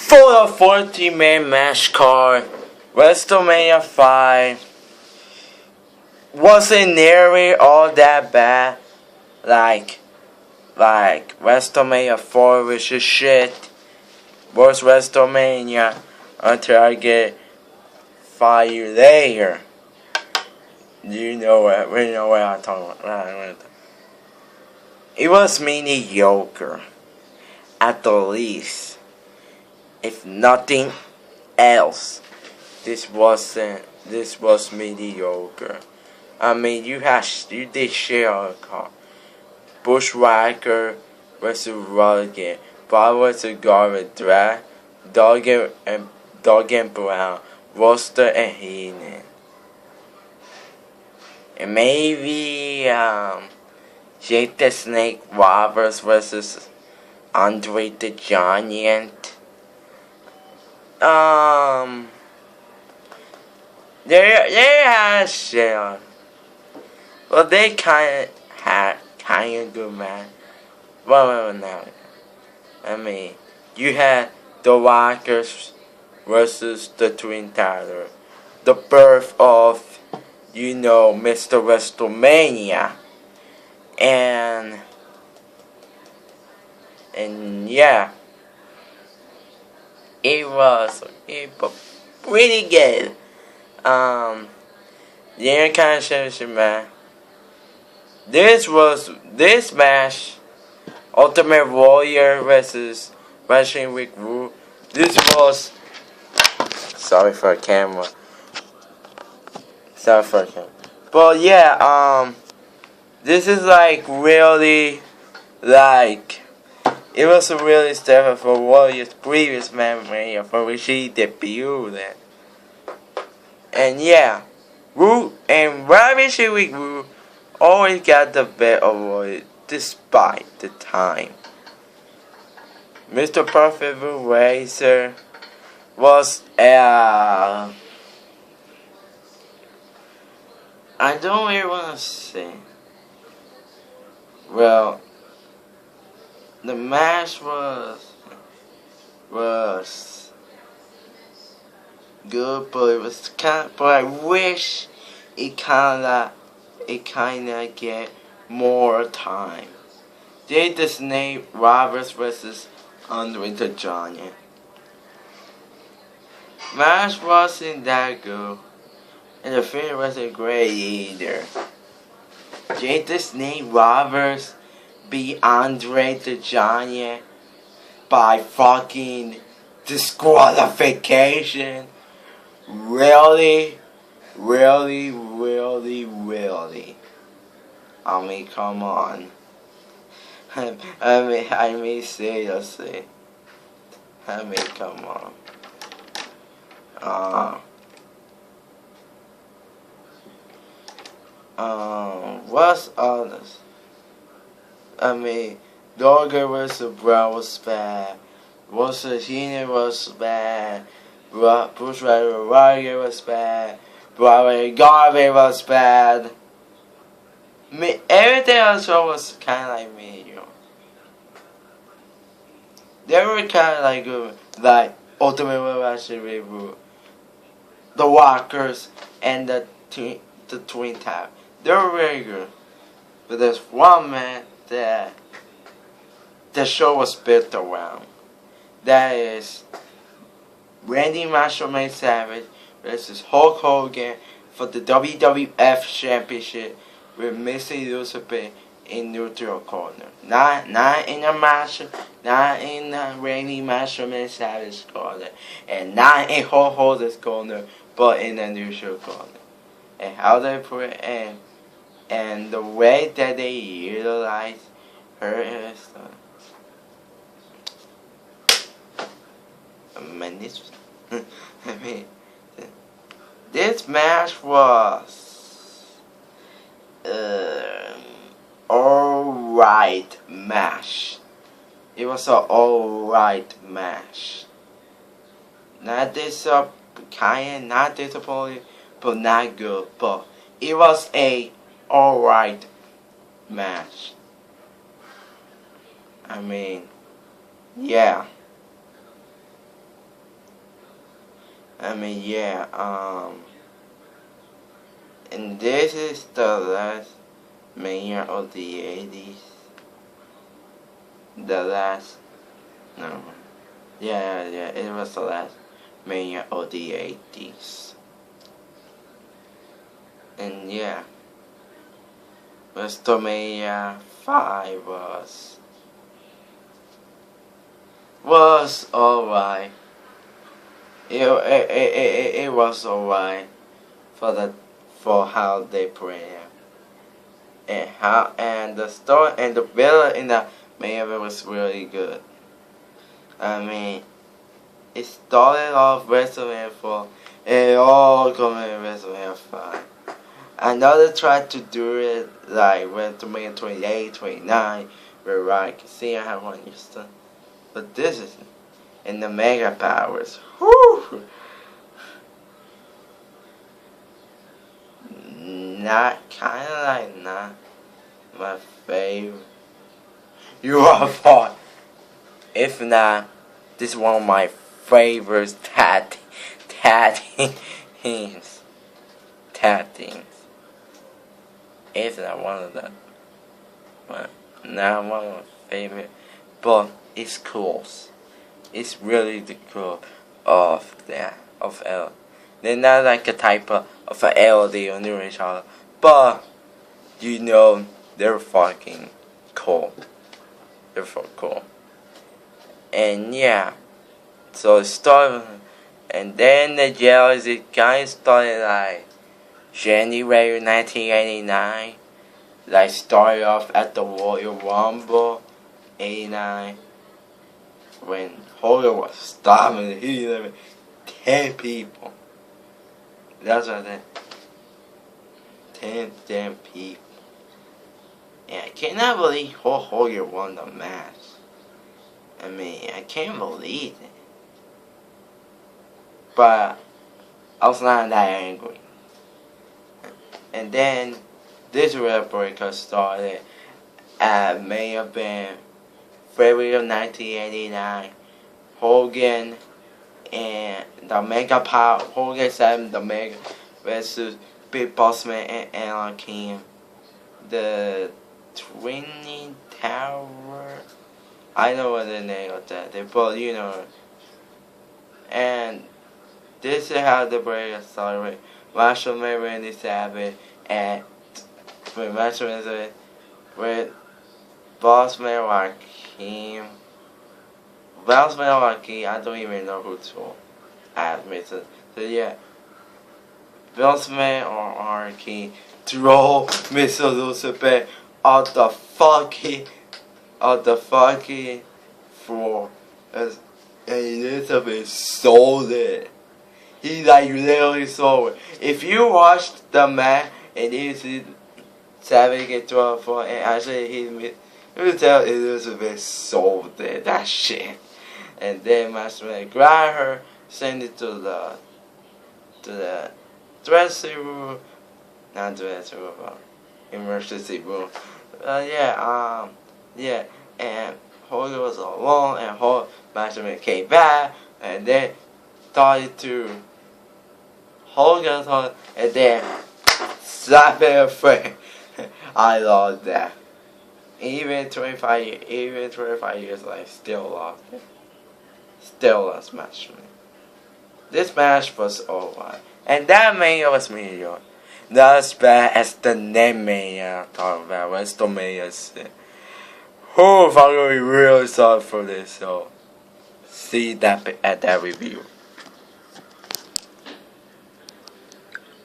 For the 40-man match card, Wrestlemania 5 wasn't nearly all that bad. Like Wrestlemania 4, which is shit. Worst Wrestlemania until I get 5 years later. You know what? We know what I'm talking about. It was mediocre, at the least. If nothing else, this was mediocre. I mean, you did share a car. Bushwhacker versus Rugged, Bob versus Garvin Drag, Dog and Brown, Roster and Heenan. And maybe Jake the Snake Roberts versus Andre the Giant. They had shit. Well, they kind of good match. Well, now, I mean, you had the Rockers versus the Twin Towers. The birth of, Mr. Wrestlemania. And yeah, it was pretty good. Yeah, kind of shit, man. This match, Ultimate Warrior versus Wrestling with Wu. This was, sorry for a camera. But yeah, this is really, it was a really step for Warrior's previous memory for which he debuted. And yeah, Wu and Wrestling with Wu always got the better of it despite the time. Mr. Perfect Racer was I don't really want to say. Well, the match was good, but it was but I wish it kinda get more time. Did the Snake Roberts versus Andre the Giant. Match wasn't that good, and the finish wasn't great either. Did the Snake Roberts beat Andre the Giant by fucking disqualification? Really? I mean, come on. I mean, seriously. I mean, come on. What's others? I mean, Dogger vs. Brown was bad. Heenan was bad. Bruce Ryder was bad. Brian Garvey was bad. Everything else was kind of like medium. They were kind of good, like Ultimate Wrestling Reboot, the Walkers, and the Twin Towers. They were very good. But there's one man that the show was built around. That is Randy Macho Man Savage versus Hulk Hogan for the WWF Championship with Missy Elizabeth in neutral corner. Not in the Macho, not in the Randy Macho Man Savage corner, and not in Hulk Hogan's corner, but in the neutral corner. And how they put it and the way that they utilize her is this match was alright match. It was an alright match. Not disappointing, but not good. But it was a alright match. I mean, yeah. I mean, yeah, and this is the last Mania of the 80s. The last, no, yeah, it was the last Mania of the 80s. And yeah, Wrestlemania 5 was alright. It was alright for how they play it. And the story and the villain in the main event was really good. I mean, it started off WrestleMania 4, it all coming in WrestleMania 5. Another tried to do it like WrestleMania 28, 29, where Rock Cena had one yesterday. But this is in the Mega Powers. Whew! Not my favorite. You are fine. If not, this is one of my favorite tag teams. If not one of them, but not one of my favorite. But it's cool. It's really the cool of L. They're not like a type of an LD or new each other, but you know they're fucking cool. They're fucking cool. And yeah, so it started, and then the jealousy kind of started like January 1989. Like started off at the Royal Rumble 89 when Hogan was stopping. He limited 10 people. That's what I said. 10 damn people. And I cannot believe Hulk Hogan won the match. I mean, I can't believe it. But I was not that angry. And then this Red Breaker started at May have been February of 1989. Hogan and the Mega Power. Hogan said the Mega versus Big Boss Man and Alan King. The Twinning Tower. I know what the name of that. They both, you know. And this is how the break started. Macho Man Randy Savage and with Macho Man with Boss Man Joaquin. Boss Man Joaquin, I don't even know who to admit to. So yeah, Boss Man or Joaquin throw Mr. Lucifer out the fucking floor. And Elizabeth sold it. He like literally sold it. If you watched the match and you see Savage get 12-4 and actually you would tell Elizabeth sold it. That shit. And then Master Man grabbed her, sent it to the dressing room, not dressing room, emergency room. Yeah, and Hogan was alone, and Master Man came back, and then started to Hogan, and then slap her friend. I love that. Even 25 years later, still lost. Still lost Master Man. This match was over, and that Mania was mediocre. Not as bad as the name Mania talking about WrestleMania 6. Oh, I'm really sorry for this. So, see that at that review.